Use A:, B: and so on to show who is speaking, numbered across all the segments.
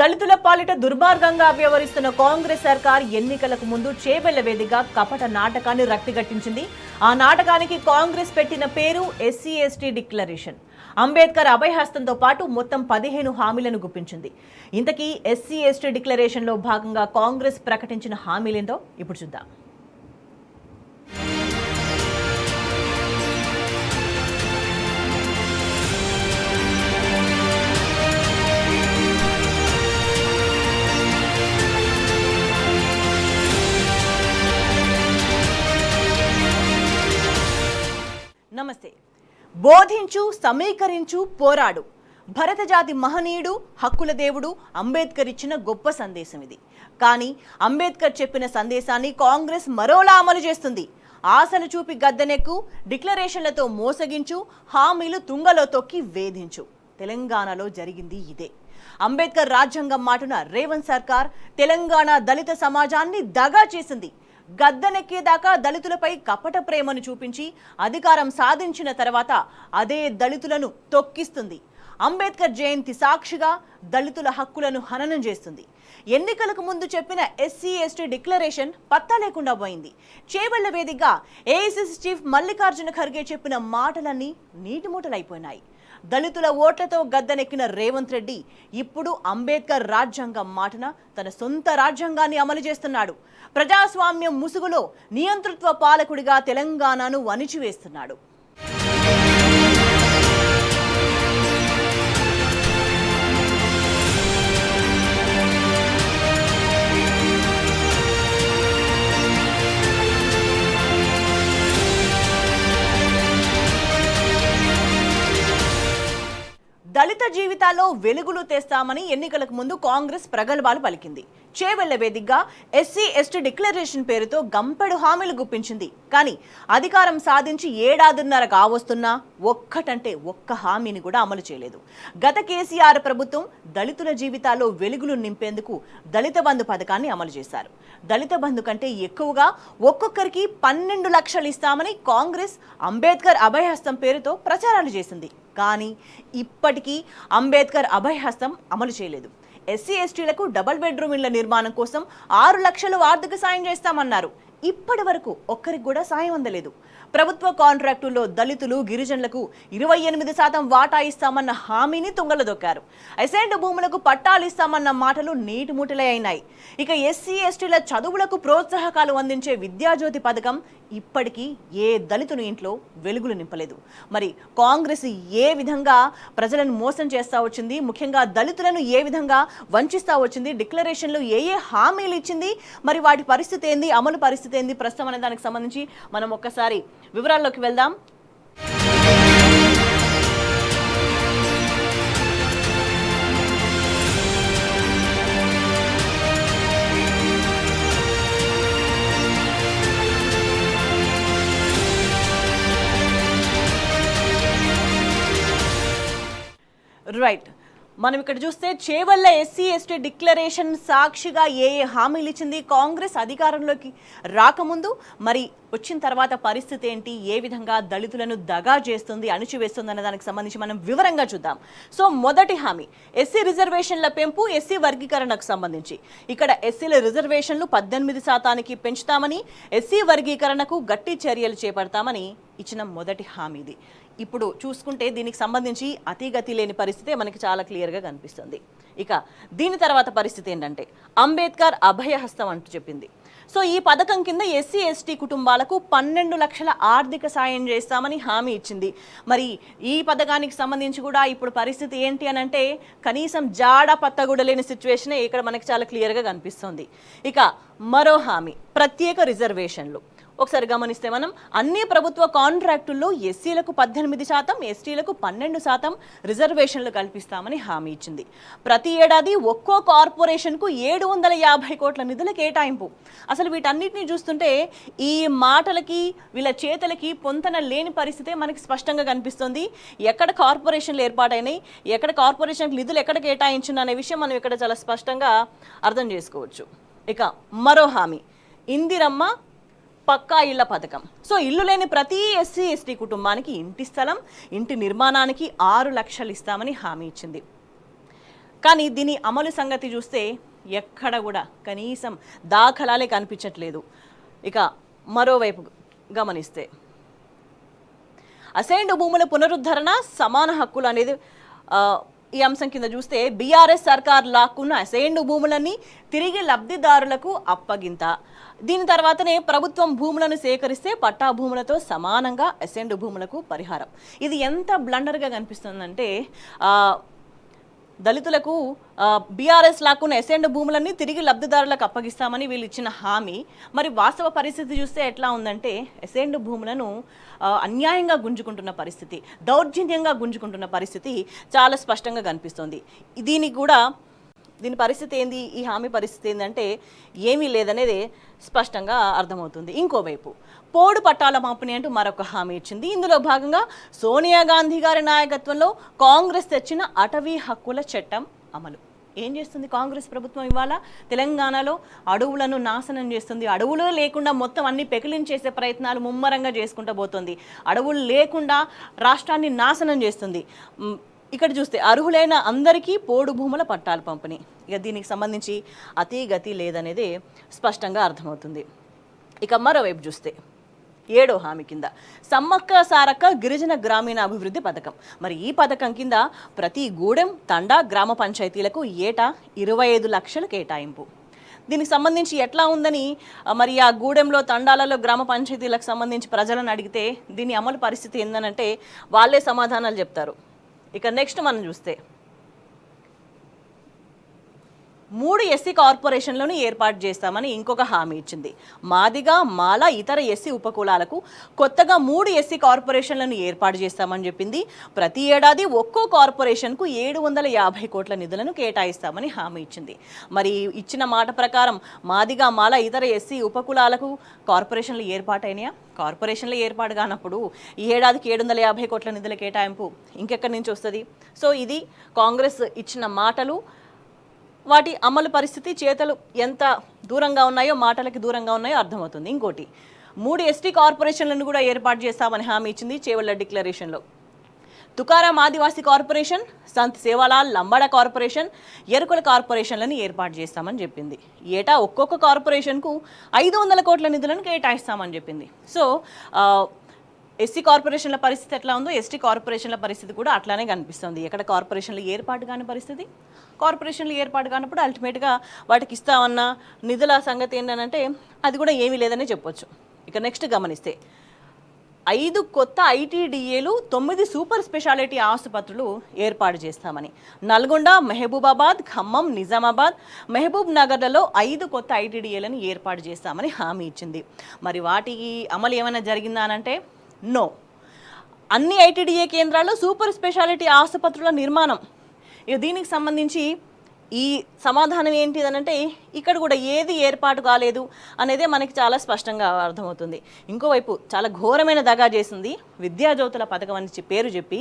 A: దళితుల పాలిట దుర్మార్గంగా వ్యవహరిస్తున్న కాంగ్రెస్ సర్కార్ ఎన్నికలకు ముందు చేవెళ్ల వేదికగా కపట నాటకాన్ని రక్తిగట్టించింది. ఆ నాటకానికి కాంగ్రెస్ పెట్టిన పేరు ఎస్సీ ఎస్టీ డిక్లరేషన్. అంబేద్కర్ అభయహస్తంతో పాటు మొత్తం 15 హామీలను గుప్పించింది. ఇంతకీ ఎస్సీ ఎస్టీ డిక్లరేషన్లో భాగంగా కాంగ్రెస్ ప్రకటించిన హామీలేందో ఇప్పుడు చూద్దాం. నమస్తే. బోధించు, సమీకరించు, పోరాడు. భరతజాతి మహనీయుడు, హక్కుల దేవుడు అంబేద్కర్ ఇచ్చిన గొప్ప సందేశం ఇది. కానీ అంబేద్కర్ చెప్పిన సందేశాన్ని కాంగ్రెస్ మరోలా అమలు చేస్తుంది. ఆశలు చూపి గద్దెనెక్కు, డిక్లరేషన్లతో మోసగించు, హామీలు తుంగలో తొక్కి వేధించు. తెలంగాణలో జరిగింది ఇదే. అంబేద్కర్ రాజ్యాంగం మాటున రేవంత్ సర్కార్ తెలంగాణ దళిత సమాజాన్ని దగా చేసింది. గద్దెనెక్కేదాకా దళితులపై కపట ప్రేమను చూపించి అధికారం సాధించిన తర్వాత అదే దళితులను తొక్కిస్తుంది. అంబేద్కర్ జయంతి సాక్షిగా దళితుల హక్కులను హననం చేస్తుంది. ఎన్నికలకు ముందు చెప్పిన ఎస్సీ ఎస్టీ డిక్లరేషన్ పత్తా లేకుండా పోయింది. చేవెళ్ల వేదికగా ఏఐసీసీ చీఫ్ మల్లికార్జున ఖర్గే చెప్పిన మాటలన్నీ నీటిమూటలైపోయినాయి. దళితుల ఓట్లతో గద్దెనెక్కిన రేవంత్ రెడ్డి ఇప్పుడు అంబేద్కర్ రాజ్యాంగం మాటన తన సొంత రాజ్యాంగాన్ని అమలు చేస్తున్నాడు. ప్రజాస్వామ్యం ముసుగులో నియంతృత్వ పాలకుడిగా తెలంగాణను వణిచివేస్తున్నాడు. దళిత జీవితాల్లో వెలుగులు తెస్తామని ఎన్నికలకు ముందు కాంగ్రెస్ ప్రగల్భాలు పలికింది. చేవెళ్ల వేదికగా ఎస్సీ ఎస్టీ డిక్లరేషన్ పేరుతో గంపెడు హామీలు గుప్పించింది. కానీ అధికారం సాధించి ఏడాదిన్నర కావస్తున్నా ఒక్కటంటే ఒక్క హామీని కూడా అమలు చేయలేదు. గత కేసీఆర్ ప్రభుత్వం దళితుల జీవితాల్లో వెలుగులు నింపేందుకు దళిత బంధు పథకాన్ని అమలు చేశారు. దళిత బంధు కంటే ఎక్కువగా ఒక్కొక్కరికి 12 లక్షలు ఇస్తామని కాంగ్రెస్ అంబేద్కర్ అభయహస్తం పేరుతో ప్రచారాలు చేసింది. కానీ ఇప్పటికీ అంబేద్కర్ అభయహస్తం అమలు చేయలేదు. ఎస్సీ ఎస్టీలకు డబుల్ బెడ్రూమ్ ఇళ్ల నిర్మాణం కోసం 6 లక్షలు ఆర్థిక సాయం చేస్తామన్నారు. ఇప్పటి వరకు ఒక్కరికి కూడా సాయం అందలేదు. ప్రభుత్వ కాంట్రాక్టుల్లో దళితులు, గిరిజనులకు 28% వాటా ఇస్తామన్న హామీని తుంగలో దొక్కారు. అసైన్డ్ భూములకు పట్టాలు ఇస్తామన్న మాటలు నీటిమూటలే అయినాయి. ఇక ఎస్సీ ఎస్టీల చదువులకు ప్రోత్సాహకాలు అందించే విద్యాజ్యోతి పథకం ఇప్పటికీ ఏ దళితుని ఇంట్లో వెలుగులు నింపలేదు. మరి కాంగ్రెస్ ఏ విధంగా ప్రజలను మోసం చేస్తా వచ్చింది, ముఖ్యంగా దళితులను ఏ విధంగా వంచిస్తా వచ్చింది, డిక్లరేషన్లో ఏ హామీలు ఇచ్చింది, మరి వాటి పరిస్థితి ఏంది, అమలు పరిస్థితి ఏంది ప్రస్తుతం అనే దానికి సంబంధించి మనం ఒక్కసారి వివరాల్లోకి వెళ్దాం. రైట్, మనం ఇక్కడ చూస్తే చేవెళ్ల ఎస్సీ ఎస్టీ డిక్లరేషన్ సాక్షిగా ఏ హామీలు ఇచ్చింది కాంగ్రెస్ అధికారంలోకి రాకముందు, మరి వచ్చిన తర్వాత పరిస్థితి ఏంటి, ఏ విధంగా దళితులను దగా చేస్తుంది, అణిచివేస్తుంది అన్న దానికి సంబంధించి మనం వివరంగా చూద్దాం. సో మొదటి హామీ ఎస్సీ రిజర్వేషన్ల పెంపు, ఎస్సీ వర్గీకరణకు సంబంధించి ఇక్కడ ఎస్సీల రిజర్వేషన్లు 18% పెంచుతామని, ఎస్సీ వర్గీకరణకు గట్టి చర్యలు చేపడతామని ఇచ్చిన మొదటి హామీది. ఇప్పుడు చూసుకుంటే దీనికి సంబంధించి అతిగతి లేని పరిస్థితే మనకి చాలా క్లియర్గా కనిపిస్తుంది. ఇక దీని తర్వాత పరిస్థితి ఏంటంటే అంబేద్కర్ అభయహస్తం అంటూ చెప్పింది. సో ఈ పథకం కింద ఎస్సీ ఎస్టీ కుటుంబాలకు 12 లక్షల ఆర్థిక సాయం చేస్తామని హామీ ఇచ్చింది. మరి ఈ పథకానికి సంబంధించి కూడా ఇప్పుడు పరిస్థితి ఏంటి అని అంటే కనీసం జాడ పత్తగూడ లేని సిచ్యువేషనే ఇక్కడ మనకి చాలా క్లియర్గా కనిపిస్తుంది. ఇక మరో హామీ ప్రత్యేక రిజర్వేషన్లు. ఒకసారి గమనిస్తే మనం అన్ని ప్రభుత్వ కాంట్రాక్టుల్లో ఎస్సీలకు 18%, ఎస్టీలకు 12% రిజర్వేషన్లు కల్పిస్తామని హామీ ఇచ్చింది. ప్రతి ఏడాది ఒక్కో కార్పొరేషన్కు 750 కోట్ల నిధుల కేటాయింపు. అసలు వీటన్నిటిని చూస్తుంటే ఈ మాటలకి వీళ్ళ చేతలకి పొంతన లేని పరిస్థితే మనకి స్పష్టంగా కనిపిస్తుంది. ఎక్కడ కార్పొరేషన్లు ఏర్పాటైనాయి, ఎక్కడ కార్పొరేషన్కి నిధులు ఎక్కడ కేటాయించింది అనే విషయం మనం ఇక్కడ చాలా స్పష్టంగా అర్థం చేసుకోవచ్చు. ఇక మరో హామీ ఇందిరమ్మ పక్కా ఇళ్ల పథకం. సో ఇల్లు లేని ప్రతి ఎస్సీ ఎస్టీ కుటుంబానికి ఇంటి స్థలం, ఇంటి నిర్మాణానికి 6 లక్షలు ఇస్తామని హామీ ఇచ్చింది. కానీ దీని అమలు సంగతి చూస్తే ఎక్కడ కూడా కనీసం దాఖలాలే కనిపించట్లేదు. ఇక మరోవైపు గమనిస్తే అసైన్డ్ భూముల పునరుద్ధరణ సమాన హక్కులు అనేది ఈ అంశం కింద చూస్తే బీఆర్ఎస్ సర్కార్ లాక్కున్న అసైన్డ్ భూములన్నీ తిరిగి లబ్ధిదారులకు అప్పగింత. దీని తర్వాతనే ప్రభుత్వం భూములను సేకరిస్తే పట్టా భూములతో సమానంగా అసైన్డ్ భూములకు పరిహారం. ఇది ఎంత బ్లండర్గా కనిపిస్తుందంటే దళితులకు బీఆర్ఎస్ లాక్కున్న అసైన్డ్ భూములన్నీ తిరిగి లబ్ధిదారులకు అప్పగిస్తామని వీళ్ళు ఇచ్చిన హామీ, మరి వాస్తవ పరిస్థితి చూస్తే ఎట్లా ఉందంటే అసైన్డ్ భూములను అన్యాయంగా గుంజుకుంటున్న పరిస్థితి, దౌర్జన్యంగా గుంజుకుంటున్న పరిస్థితి చాలా స్పష్టంగా కనిపిస్తుంది. దీని పరిస్థితి ఏంది, ఈ హామీ పరిస్థితి ఏంటంటే ఏమీ లేదనేది స్పష్టంగా అర్థమవుతుంది. ఇంకోవైపు పోడు పట్టాల పంపిణీ అంటూ మరొక హామీ ఇచ్చింది. ఇందులో భాగంగా సోనియా గాంధీ గారి నాయకత్వంలో కాంగ్రెస్ తెచ్చిన అటవీ హక్కుల చట్టం అమలు. ఏం చేస్తుంది కాంగ్రెస్ ప్రభుత్వం? ఇవాళ తెలంగాణలో అడవులను నాశనం చేస్తుంది. అడవులు లేకుండా మొత్తం అన్ని పెకిలించేసే ప్రయత్నాలు ముమ్మరంగా చేసుకుంటూ పోతుంది. అడవులు లేకుండా రాష్ట్రాన్ని నాశనం చేస్తుంది. ఇక్కడ చూస్తే అర్హులైన అందరికీ పోడు భూముల పట్టాలు పంపిణీ. ఇక దీనికి సంబంధించి అతీగతి లేదనేది స్పష్టంగా అర్థమవుతుంది. ఇక మరోవైపు చూస్తే 7వ హామీ కింద సమ్మక్క సారక్క గిరిజన గ్రామీణ అభివృద్ధి పథకం. మరి ఈ పథకం కింద ప్రతి గూడెం, తండా, గ్రామ పంచాయతీలకు ఏటా 25 లక్షల కేటాయింపు. దీనికి సంబంధించి ఎట్లా ఉందని మరి ఆ గూడెంలో, తండాలలో, గ్రామ పంచాయతీలకు సంబంధించి ప్రజలను అడిగితే దీని అమలు పరిస్థితి ఏందనంటే వాళ్ళే సమాధానాలు చెప్తారు. ఇక నెక్స్ట్ మనం చూస్తే 3 ఎస్సీ కార్పొరేషన్లను ఏర్పాటు చేస్తామని ఇంకొక హామీ ఇచ్చింది. మాదిగా, మాల, ఇతర ఎస్సీ ఉపకులాలకు కొత్తగా 3 ఎస్సీ కార్పొరేషన్లను ఏర్పాటు చేస్తామని చెప్పింది. ప్రతి ఏడాది ఒక్కో కార్పొరేషన్కు 750 కోట్ల నిధులను కేటాయిస్తామని హామీ ఇచ్చింది. మరి ఇచ్చిన మాట ప్రకారం మాదిగా, మాల, ఇతర ఎస్సీ ఉపకులాలకు కార్పొరేషన్లు ఏర్పాటైనాయా? కార్పొరేషన్లు ఏర్పాటు కానప్పుడు ఈ ఏడాదికి 750 కోట్ల నిధుల కేటాయింపు ఇంకెక్కడి నుంచి వస్తుంది? సో ఇది కాంగ్రెస్ ఇచ్చిన మాటలు, వాటి అమలు పరిస్థితి, చేతలు ఎంత దూరంగా ఉన్నాయో, మాటలకి దూరంగా ఉన్నాయో అర్థమవుతుంది. ఇంకోటి 3 ఎస్టీ కార్పొరేషన్లను కూడా ఏర్పాటు చేస్తామని హామీ ఇచ్చింది చేవెళ్ల డిక్లరేషన్లో. తుకారాం ఆదివాసీ కార్పొరేషన్, సంత్ సేవాలాల్ లంబాడ కార్పొరేషన్, ఎరుకుల కార్పొరేషన్లను ఏర్పాటు చేస్తామని చెప్పింది. ఏటా ఒక్కొక్క కార్పొరేషన్కు 500 కోట్ల నిధులను కేటాయిస్తామని చెప్పింది. సో ఎస్సీ కార్పొరేషన్ల పరిస్థితి ఎట్లా ఉందో ఎస్టీ కార్పొరేషన్ల పరిస్థితి కూడా అట్లానే కనిపిస్తుంది. ఎక్కడ కార్పొరేషన్లు ఏర్పాటు కాని పరిస్థితి, కార్పొరేషన్లు ఏర్పాటు కానప్పుడు అల్టిమేట్గా వాటికి ఇస్తామన్న నిధుల సంగతి ఏంటంటే అది కూడా ఏమీ లేదని చెప్పొచ్చు. ఇక నెక్స్ట్ గమనిస్తే 5 కొత్త ఐటీడీఏలు, 9 సూపర్ స్పెషాలిటీ ఆసుపత్రులు ఏర్పాటు చేస్తామని. నల్గొండ, మహబూబాబాద్, ఖమ్మం, నిజామాబాద్, మహబూబ్ నగర్లలో 5 కొత్త ఐటీడీఏలను ఏర్పాటు చేస్తామని హామీ ఇచ్చింది. మరి వాటికి అమలు ఏమైనా జరిగిందా అనంటే నో. అన్ని ఐటీడీఏ కేంద్రాల్లో సూపర్ స్పెషాలిటీ ఆసుపత్రుల నిర్మాణం. ఇక దీనికి సంబంధించి ఈ సమాధానం ఏంటిదనంటే ఇక్కడ కూడా ఏది ఏర్పాటు కాలేదు అనేదే మనకి చాలా స్పష్టంగా అర్థమవుతుంది. ఇంకోవైపు చాలా ఘోరమైన దగా చేసింది విద్యాజ్యోతుల పథకం అని పేరు చెప్పి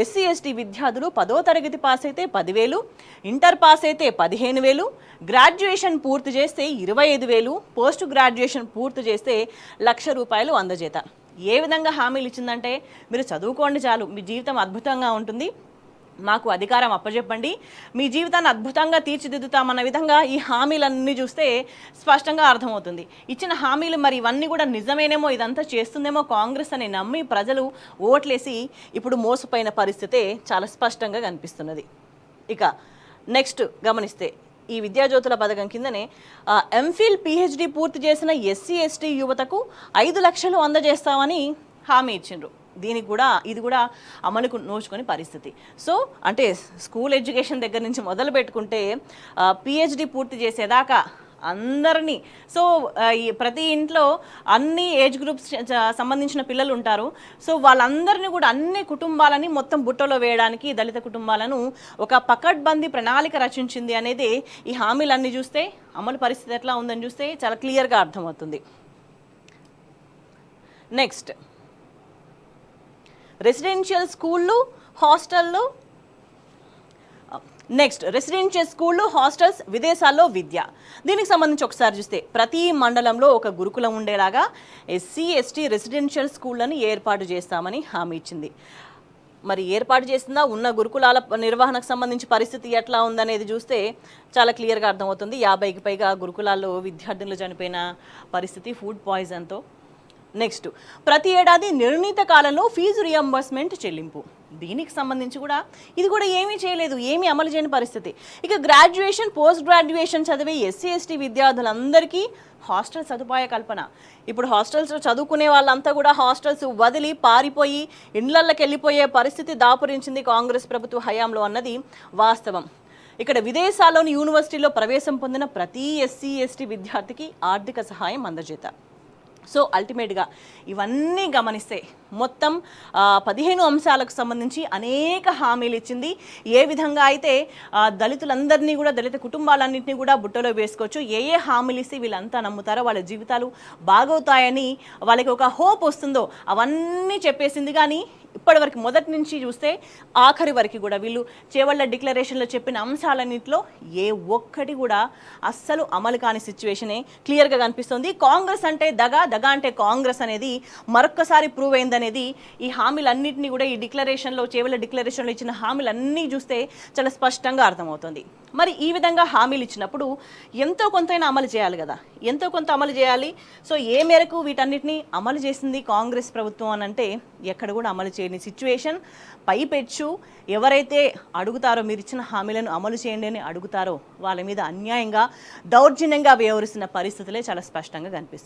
A: ఎస్సీ ఎస్టీ విద్యార్థులు 10వ తరగతి పాస్ అయితే 10,000, ఇంటర్ పాస్ అయితే 15,000, గ్రాడ్యుయేషన్ పూర్తి చేస్తే 25,000, పోస్ట్ గ్రాడ్యుయేషన్ పూర్తి చేస్తే ₹1,00,000 అందజేత. ఏ విధంగా హామీలు ఇచ్చిందంటే మీరు చదువుకోండి చాలు, మీ జీవితం అద్భుతంగా ఉంటుంది, మాకు అధికారం అప్పచెప్పండి, మీ జీవితాన్ని అద్భుతంగా తీర్చిదిద్దుతామన్న విధంగా ఈ హామీలన్నీ చూస్తే స్పష్టంగా అర్థమవుతుంది. ఇచ్చిన హామీలు మరి ఇవన్నీ కూడా నిజమేనేమో, ఇదంతా చేస్తుందేమో కాంగ్రెస్ అని నమ్మి ప్రజలు ఓట్లేసి ఇప్పుడు మోసపోయిన పరిస్థితే చాలా స్పష్టంగా కనిపిస్తున్నది. ఇక నెక్స్ట్ గమనిస్తే ఈ విద్యాజ్యోతుల పథకం కిందనే ఎంఫిల్ పిహెచ్డి పూర్తి చేసిన ఎస్సీ ఎస్టీ యువతకు 5 లక్షలు అందజేస్తామని హామీ ఇచ్చిండ్రు. ఇది కూడా అమలుకు నోచుకొని పరిస్థితి. సో అంటే స్కూల్ ఎడ్యుకేషన్ దగ్గర నుంచి మొదలు పెట్టుకుంటే పిహెచ్డి పూర్తి చేసేదాకా అందరినీ, సో ప్రతి ఇంట్లో అన్ని ఏజ్ గ్రూప్స్ సంబంధించిన పిల్లలు ఉంటారు. సో వాళ్ళందరినీ కూడా, అన్ని కుటుంబాలని మొత్తం బుట్టలో వేయడానికి దళిత కుటుంబాలను ఒక పకడ్బందీ ప్రణాళిక రచించింది అనేది ఈ హామీలన్నీ చూస్తే, అమలు పరిస్థితి ఎట్లా ఉందని చూస్తే చాలా క్లియర్గా అర్థమవుతుంది. నెక్స్ట్ రెసిడెన్షియల్ స్కూళ్ళు, హాస్టల్స్, విదేశాల్లో విద్య. దీనికి సంబంధించి ఒకసారి చూస్తే ప్రతి మండలంలో ఒక గురుకులం ఉండేలాగా ఎస్సీ ఎస్టీ రెసిడెన్షియల్ స్కూళ్ళని ఏర్పాటు చేస్తామని హామీ ఇచ్చింది. మరి ఏర్పాటు చేసిందా, ఉన్న గురుకులాల నిర్వహణకు సంబంధించి పరిస్థితి ఎట్లా ఉందనేది చూస్తే చాలా క్లియర్గా అర్థమవుతుంది. 50కి పైగా గురుకులాల్లో విద్యార్థులు చనిపోయిన పరిస్థితి ఫుడ్ పాయిజన్తో. నెక్స్ట్, ప్రతి ఏడాది నిర్ణీత కాలంలో ఫీజు రియంబర్స్మెంట్ చెల్లింపు, దీనికి సంబంధించి కూడా ఇది కూడా ఏమీ చేయలేదు, ఏమీ అమలు చేయని పరిస్థితి. ఇక గ్రాడ్యుయేషన్, పోస్ట్ గ్రాడ్యుయేషన్ చదివే ఎస్సీ ఎస్టీ విద్యార్థులందరికీ హాస్టల్ సదుపాయ కల్పన. ఇప్పుడు హాస్టల్స్లో చదువుకునే వాళ్ళంతా కూడా హాస్టల్స్ వదిలి పారిపోయి ఇండ్లకి వెళ్ళిపోయే పరిస్థితి దాపురించింది కాంగ్రెస్ ప్రభుత్వ హయాంలో అన్నది వాస్తవం. ఇక్కడ విదేశాల్లోని యూనివర్సిటీలో ప్రవేశం పొందిన ప్రతి ఎస్సీ ఎస్టీ విద్యార్థికి ఆర్థిక సహాయం అందజేత. సో అల్టిమేట్గా ఇవన్నీ గమనిస్తే మొత్తం 15 అంశాలకు సంబంధించి అనేక హామీలు ఇచ్చింది. ఏ విధంగా అయితే దళితులందరినీ కూడా, దళిత కుటుంబాలన్నింటినీ కూడా బుట్టలో వేసుకోవచ్చు, ఏ హామీలు ఇస్తే వీళ్ళంతా నమ్ముతారో, వాళ్ళ జీవితాలు బాగవుతాయని వాళ్ళకి ఒక హోప్ వస్తుందో అవన్నీ చెప్పేసింది. కానీ ఇప్పటివరకు మొదటి నుంచి చూస్తే ఆఖరి వరకు కూడా వీళ్ళు చేవళ్ళ డిక్లరేషన్లో చెప్పిన అంశాలన్నింటిలో ఏ ఒక్కటి కూడా అస్సలు అమలు కాని సిచ్యువేషనే క్లియర్గా కనిపిస్తుంది. కాంగ్రెస్ అంటే దగా, దగా అంటే కాంగ్రెస్ అనేది మరొక్కసారి ప్రూవ్ అయిందనేది ఈ హామీలన్నింటినీ కూడా, ఈ డిక్లరేషన్లో, చేవళ్ళ డిక్లరేషన్లో ఇచ్చిన హామీలన్నీ చూస్తే చాలా స్పష్టంగా అర్థమవుతుంది. మరి ఈ విధంగా హామీలు ఇచ్చినప్పుడు ఎంతో కొంతైనా అమలు చేయాలి కదా, ఎంతో కొంత అమలు చేయాలి. సో ఏ మేరకు వీటన్నిటిని అమలు చేసింది కాంగ్రెస్ ప్రభుత్వం అని అంటే ఎక్కడ కూడా అమలు చేయని సిచ్యువేషన్. పైపెచ్చు ఎవరైతే అడుగుతారో, మీరు ఇచ్చిన హామీలను అమలు చేయండి అని అడుగుతారో వాళ్ళ మీద అన్యాయంగా, దౌర్జన్యంగా వ్యవహరిస్తున్న పరిస్థితులే చాలా స్పష్టంగా కనిపిస్తుంది.